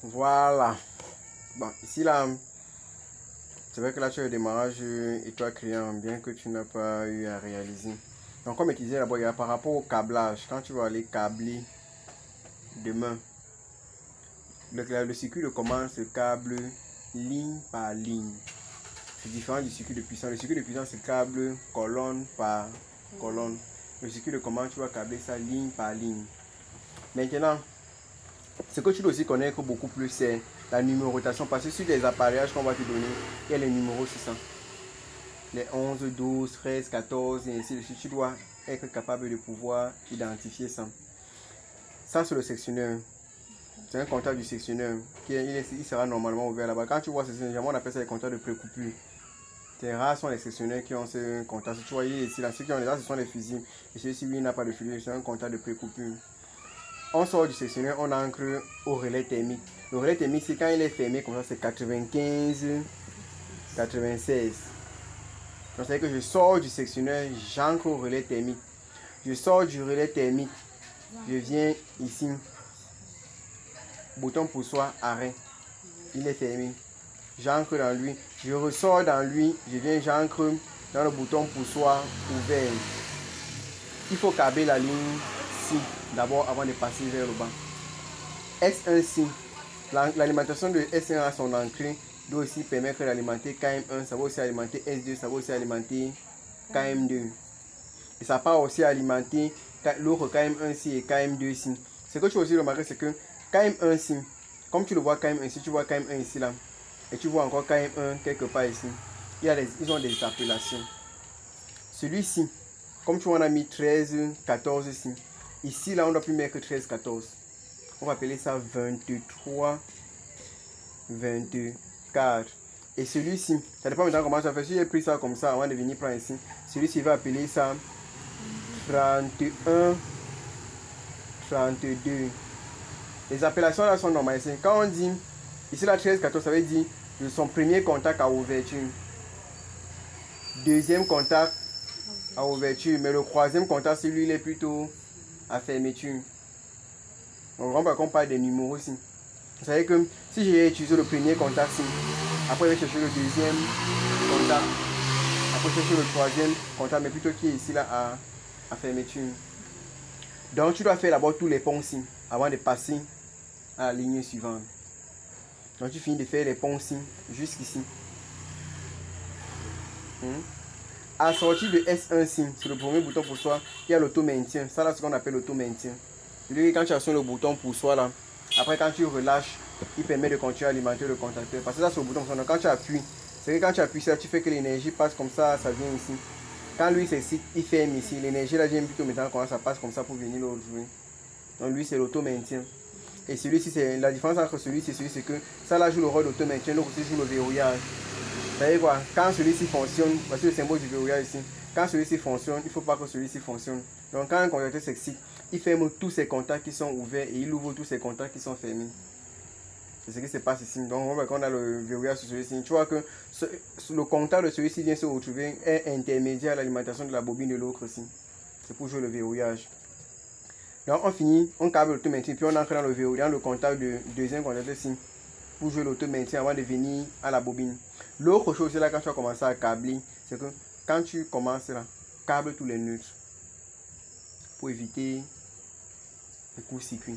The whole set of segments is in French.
Voilà. Bon, ici là, c'est vrai que là tu as le démarrage étoile client, bien que tu n'as pas eu à réaliser. Donc comme je disais d'abord, il y a par rapport au câblage, quand tu vas aller câbler demain, le circuit de commande se câble ligne par ligne. C'est différent du circuit de puissance. Le circuit de puissance se câble colonne par colonne. Le circuit de commande, tu vas câbler ça ligne par ligne. Maintenant, ce que tu dois aussi connaître beaucoup plus, c'est la numérotation. Parce que sur les appareillages qu'on va te donner, il y a les numéros 600. Les 11, 12, 13, 14 et ainsi de suite. Tu dois être capable de pouvoir identifier ça. Ça, c'est le sectionneur. C'est un compteur du sectionneur. Il sera normalement ouvert là-bas. Quand tu vois ce sectionneur, on appelle ça les compteurs de précoupure. C'est rare sont les sectionneurs qui ont ce compteur. Si tu vois ici, là, ceux qui ont les là, ce sont les fusils. Et celui-ci, lui, n'a pas de fusil. C'est un compteur de précoupure. On sort du sectionneur, on ancre au relais thermique. Le relais thermique, c'est quand il est fermé comme ça, c'est 95, 96. Donc, c'est que je sors du sectionneur, j'ancre au relais thermique. Je sors du relais thermique, je viens ici. Bouton poussoir, arrêt. Il est fermé. J'ancre dans lui. Je ressors dans lui, je viens, j'ancre dans le bouton poussoir ouvert. Il faut câbler la ligne ci d'abord avant de passer vers le bas. S1 l'alimentation de S1 à son entrée doit aussi permettre d'alimenter KM1, ça va aussi alimenter S2, ça va aussi alimenter KM2. Et ça part aussi alimenter l'autre KM1 ici et KM2 ici. Ce que tu vas aussi remarquer, c'est que KM1 ici, comme tu le vois KM1 ici, tu vois KM1 ici là, et tu vois encore KM1 quelque part ici. Ils ont des appellations. Celui-ci, comme tu vois, on a mis 13, 14 ici. Ici, là, on ne doit plus mettre 13, 14. On va appeler ça 23, 24. Et celui-ci, ça dépend maintenant comment ça fait. Si j'ai pris ça comme ça avant de venir prendre ici, celui-ci va appeler ça 31, 32. Les appellations là sont normales. Quand on dit, ici la 13, 14, ça veut dire son premier contact à ouverture. Deuxième contact à ouverture. Mais le troisième contact, c'est lui, il est plutôt à fermeture. On voit qu'on parle des numéros ici. Vous savez que si j'ai utilisé le premier contact ici, après je vais chercher le deuxième contact, après je vais chercher le troisième contact, mais plutôt qui est ici là à fermeture. Donc tu dois faire d'abord tous les ponts ici avant de passer à la ligne suivante. Donc tu finis de faire les ponts ici jusqu'ici. À la sortie de S1 ici, sur le premier bouton pour soi, il y a l'auto-maintien. Ça là, c'est ce qu'on appelle l'auto-maintien. Quand tu as sur le bouton pour soi là, après quand tu relâches, il permet de continuer à alimenter le contacteur. Parce que ça c'est le bouton. Donc quand tu appuies, c'est que quand tu appuies ça, tu fais que l'énergie passe comme ça, ça vient ici. Quand lui c'est ici, il ferme ici. L'énergie là vient plutôt maintenant quand ça passe comme ça pour venir le rejouer. Donc lui c'est l'auto-maintien. Et celui-ci, c'est la différence entre celui-ci et celui-ci, c'est que ça là joue le rôle d'auto-maintien, l'autre aussi joue le verrouillage. Vous savez quoi? Quand celui-ci fonctionne, voici le symbole du verrouillage ici. Quand celui-ci fonctionne, il ne faut pas que celui-ci fonctionne. Donc quand un contacteur s'excite, il ferme tous ses contacts qui sont ouverts et il ouvre tous ses contacts qui sont fermés. C'est ce qui se passe ici. Donc on voit qu'on a le verrouillage sur celui-ci. Tu vois que le contact de celui-ci vient se retrouver est intermédiaire à l'alimentation de la bobine de l'autre ici. C'est pour jouer le verrouillage. Donc on finit, on câble l'auto-maintien, puis on entre dans le verrouillage, dans le contact de deuxième contact ici pour jouer l'auto-maintien avant de venir à la bobine. L'autre chose là, quand tu vas commencer à câbler, c'est que quand tu commences là, câble tous les neutres pour éviter le court-circuit.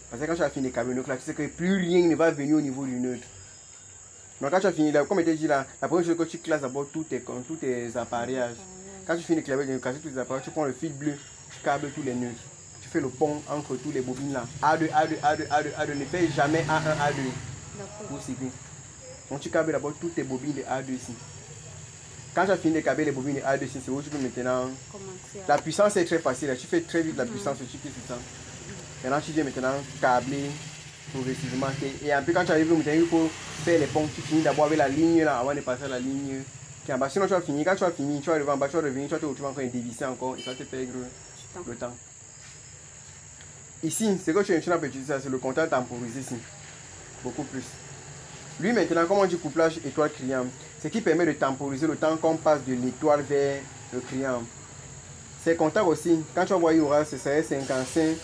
Parce que quand tu as fini de câbler le neutre là, tu sais que plus rien ne va venir au niveau du neutre. Donc quand tu as fini là, comme je t'ai dit là, la première chose que tu classes d'abord tous tes appareillages. Quand tu finis de classer tous les appareillages, tu prends le fil bleu, tu câbles tous les neutres. Tu fais le pont entre tous les bobines là. A2, A2, A2, A2, A2. Ne fais jamais A1, A2. Pour circuit. Donc tu câbles d'abord toutes tes bobines de A2 ici. Quand tu as fini de câbler les bobines de A2 ici, c'est où tu peux maintenant. La puissance est très facile. Tu fais très vite la puissance, tu cliques sur ça. Maintenant tu viens maintenant câbler progressivement. Et après quand tu arrives au il faut faire les ponts. Tu finis d'abord avec la ligne là avant de passer à la ligne qui est en bas. Sinon tu vas finir. Quand tu vas finir, tu vas arriver en bas, tu vas revenir, tu vas te retrouver encore dévisser encore et ça te perdre le temps. Ici, ce que tu as utiliser, c'est le compteur temporisé ici. Beaucoup plus. Lui maintenant, comme on dit couplage étoile client, ce qui permet de temporiser le temps qu'on passe de l'étoile vers le client. Ces compteurs aussi, quand tu vas voir, il y aura, ce serait 55,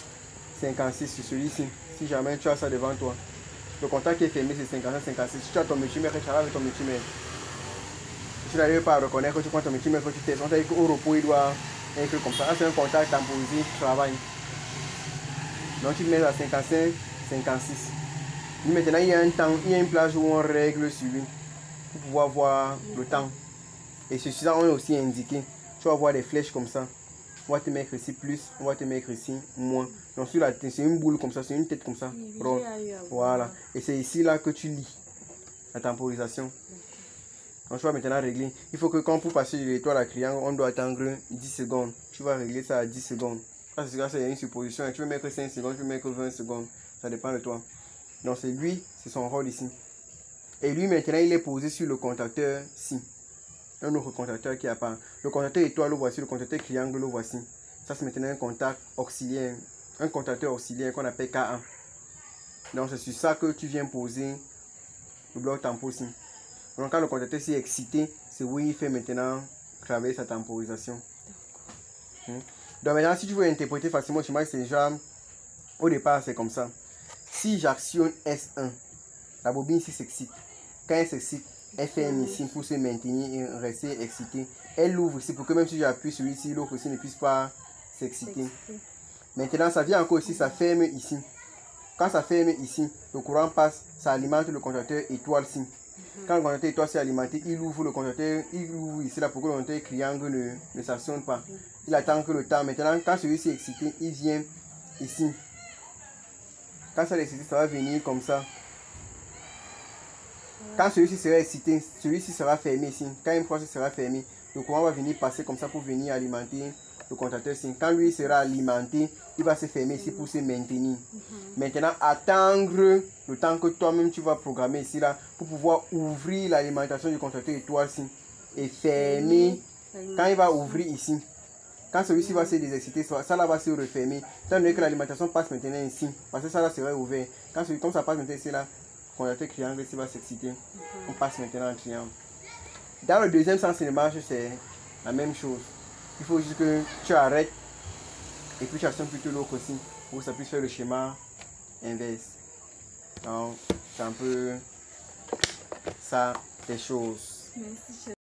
56 sur celui-ci. Si jamais tu as ça devant toi. Le contact qui est fermé, c'est 55-56. Si tu as ton multimètre, tu vas avec ton multimètre. Si tu n'arrives pas à reconnaître que tu prends ton multimètre, tu testes. On t'a dit qu'au repos, il doit être comme ça. Là, c'est un contact temporisé, tu travailles. Donc, tu le mets à 55-56. Maintenant, il y a un temps, il y a une plage où on règle sur lui pour pouvoir voir le temps. Et sur ça, on est aussi indiqué. Tu vas voir des flèches comme ça. On va te mettre ici plus, on va te mettre ici moins. Donc sur la tête, c'est une boule comme ça, c'est une tête comme ça. Voilà. Et c'est ici là que tu lis la temporisation. Donc tu vas maintenant régler. Il faut que quand pour passer de l'étoile à triangle, on doit attendre 10 secondes. Tu vas régler ça à 10 secondes. Parce que c'est une supposition. Tu veux mettre 5 secondes, tu veux mettre 20 secondes. Ça dépend de toi. Donc c'est lui, c'est son rôle ici. Et lui maintenant, il est posé sur le contacteur-ci. Un autre contacteur qui apparaît. Le contacteur étoile, le voici. Le contacteur triangle, le voici. Ça, c'est maintenant un contact auxiliaire. Un contacteur auxiliaire qu'on appelle K1. Donc, c'est sur ça que tu viens poser le bloc tempo ici. Donc, quand le contacteur est excité, c'est où il fait maintenant travailler sa temporisation. Donc, maintenant, si tu veux interpréter facilement, schéma, c'est genre, au départ, c'est comme ça. Si j'actionne S1, la bobine ici s'excite. Quand elle s'excite, elle ferme ici pour se maintenir et rester excitée. Elle ouvre ici pour que même si j'appuie sur ici, l'autre ici ne puisse pas s'exciter. Maintenant, ça vient encore ici, ça ferme ici. Quand ça ferme ici, le courant passe, ça alimente le contacteur étoile ici. Quand le contacteur étoile s'est alimenté, il ouvre le contacteur, il ouvre ici là pour que le contacteur triangle ne s'actionne pas. Il attend que le temps. Maintenant, quand celui-ci est excité, il vient ici. Quand ça est excité, ça va venir comme ça. Quand celui-ci sera excité, celui-ci sera fermé ici. Quand une fois ce sera fermé, le courant va venir passer comme ça pour venir alimenter le contacteur ici. Quand lui sera alimenté, il va se fermer ici pour se maintenir. Maintenant, attendre le temps que toi-même tu vas programmer ici là pour pouvoir ouvrir l'alimentation du contacteur étoile ici et fermer. Quand il va ouvrir ici, quand celui-ci va se désexciter, ça là va se refermer. Tant que l'alimentation passe maintenant ici, parce que ça là sera ouvert. Comme ça passe maintenant ici là, le contacteur triangle ici va s'exciter. On passe maintenant en triangle. Dans le deuxième sens de marche, c'est la même chose. Il faut juste que tu arrêtes et puis tu actionnes plutôt l'autre aussi pour que ça puisse faire le schéma inverse. Donc, c'est un peu ça, des choses. Merci.